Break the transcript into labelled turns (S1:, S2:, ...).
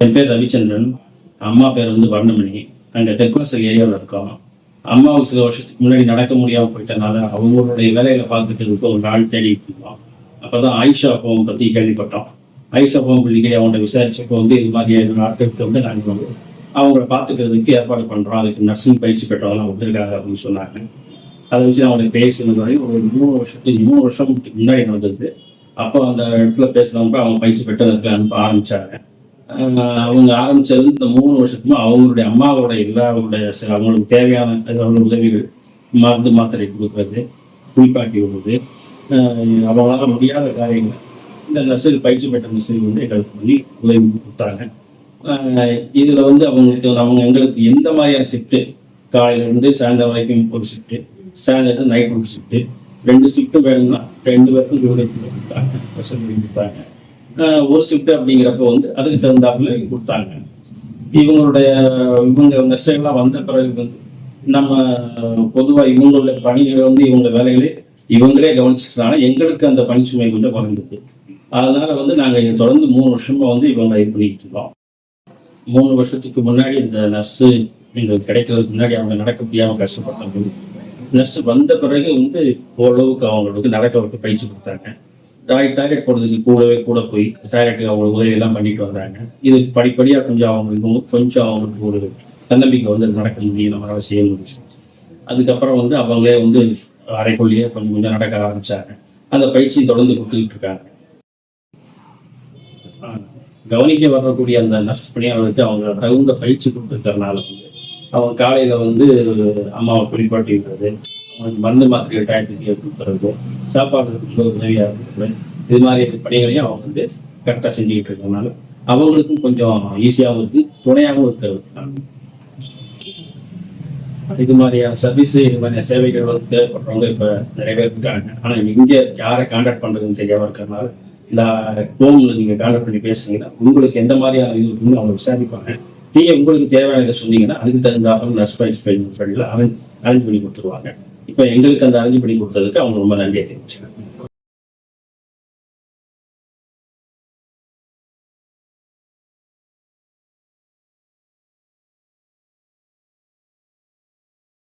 S1: என் பேர் ரவிச்சந்திரன். அம்மா பேர் வந்து வர்ணமணி. நாங்கள் தெற்குவாசல் ஏரியாவில் இருக்கோம். அம்மாவுக்கு சில வருஷத்துக்கு முன்னாடி நடக்க முடியாமல் போயிட்டனால அவங்களுடைய வேலைகளை பார்த்துக்கிறதுக்கு ஒரு நாள் தேடிட்டு இருக்கோம். அப்போ தான் ஆயிஷா ஹோம் பற்றி கேள்விப்பட்டோம். ஆயிஷா ஹோம் பிள்ளைகளை அவங்கள்ட்ட விசாரிச்சப்போ வந்து இது மாதிரியான நாட்களுக்கு வந்து நாங்கள் வந்து அவங்கள பார்த்துக்கிறதுக்கு ஏற்பாடு பண்ணுறோம். அதுக்கு நர்சிங் பயிற்சி பெற்றவங்களாம் வந்திருக்காங்க அப்படின்னு சொன்னாங்க. அதை வச்சு அவங்களுக்கு பேசுனது வரையும் ஒரு 3 வருஷத்துக்கு முன்னாடி நடந்தது. அப்போ அந்த இடத்துல பேசினவங்க அவங்க பயிற்சி பெற்றதுக்கு அனுப்ப ஆரம்பித்தாங்க. அவங்க ஆரம்பித்தது இந்த 3 வருஷத்துமா அவங்களுடைய அம்மாவோட எல்லாருடைய அவங்களுக்கு தேவையான உதவிகள், மருந்து மாத்திரை கொடுக்குறது, குளிப்பாட்டி விடுறது, அவங்களால முடியாத காரியங்கள் இந்த நர்சரி பயிற்சி பெற்ற நர்சரி வந்து எங்களுக்கு பண்ணி உதவி கொடுத்தாங்க. இதில் வந்து அவங்க எங்களுக்கு எந்த மாதிரியான ஷிஃப்ட்டு, காலையிலேருந்து சாயந்தரம் வரைக்கும் ஒரு ஷிஃப்ட்டு, சாயந்தரத்து நைட் ஒரு ஷிஃப்ட்டு, 2 ஷிஃப்ட்டு வேணும்னா 2 பேருக்கும் விவரத்தில் கொடுத்தாங்க, வசதி கொடுத்தாங்க. ஒரு ஷிஃப்ட் அப்படிங்கிறப்ப வந்து அதுக்கு தகுந்தாப்புல கொடுத்தாங்க. இவங்க நர்சரிலாம் வந்த பிறகு வந்து நம்ம பொதுவாக இவங்களோட பணிகளை வந்து இவங்க வேலைகளே இவங்களே கவனிச்சுக்கிறாங்க. எங்களுக்கு அந்த பணிச்சுமை கொஞ்சம் குறைந்தது. அதனால வந்து நாங்கள் தொடர்ந்து 3 வருஷமா வந்து இவங்களை இது பண்ணிட்டு இருக்கோம். 3 வருஷத்துக்கு முன்னாடி இந்த நர்ஸு எங்களுக்கு கிடைக்கிறதுக்கு முன்னாடி அவங்க நடக்க முடியாமல் கஷ்டப்பட்டாங்க. நர்ஸு வந்த பிறகு வந்து ஓரளவுக்கு அவங்களுக்கு நடக்க வைக்க பயிற்சி கொடுத்தாங்க. டாய்லெட் போடுறதுக்கு கூட போய் டாய்லெட்டுக்கு அவங்க உதவியெல்லாம் பண்ணிட்டு வந்தாங்க. இது படிப்படியாக அவங்களுக்கு ஒரு தன்னம்பிக்கை வந்து நடக்க முடியும், நம்மளால செய்ய முடியும். அதுக்கப்புறம் வந்து அவங்களே வந்து அறைக்குள்ளேயே கொஞ்சம் நடக்க ஆரம்பிச்சாங்க. அந்த பயிற்சியை தொடர்ந்து கொடுத்துக்கிட்டு இருக்காங்க. கவனிக்க வரக்கூடிய அந்த நர்ஸ் பணியாளர்களுக்கு அவங்க தகுந்த பயிற்சி கொடுத்துருக்கறனால வந்து அவங்க காலையில் வந்து அம்மாவை குளிப்பாட்டி விடுறது, அவங்களுக்கு மருந்து மாத்திரைகள் டயத்துக்கு கொடுத்துறது, சாப்பாடு உதவியாக இருக்கிறது, இது மாதிரி பணிகளையும் அவங்க வந்து கரெக்டாக செஞ்சுக்கிட்டு இருக்கிறதுனால அவங்களுக்கும் கொஞ்சம் ஈஸியாகவும் இருக்குது, துணையாகவும் இருக்கிறது. இது மாதிரியான சர்வீஸு, இது மாதிரியான சேவைகள் வந்து தேவைப்படுறவங்க இப்போ நிறைய பேர் இருக்காங்க. ஆனால் இங்கே யாரை கான்டாக்ட் பண்ணுறதுன்னு தெரியாமல் இருக்கிறதுனால இந்த ஹோமில் நீங்கள் கான்டாக்ட் பண்ணி பேசுனீங்கன்னா உங்களுக்கு எந்த மாதிரியான இது இருக்குன்னு அவங்க விசாரிப்பாங்க. நீங்கள் உங்களுக்கு தேவையான இதை சொன்னீங்கன்னா அதுக்கு தகுந்தாப்புல நர்ஸ் பயிற்சி அரேஞ்ச் பண்ணி கொடுத்துருவாங்க. இப்போ எங்களுக்கு அந்த அரேஞ்ச் பண்ணி கொடுத்ததுக்கு அவங்க ரொம்ப நன்றியை தெரிவிச்சுக்கிறேன்.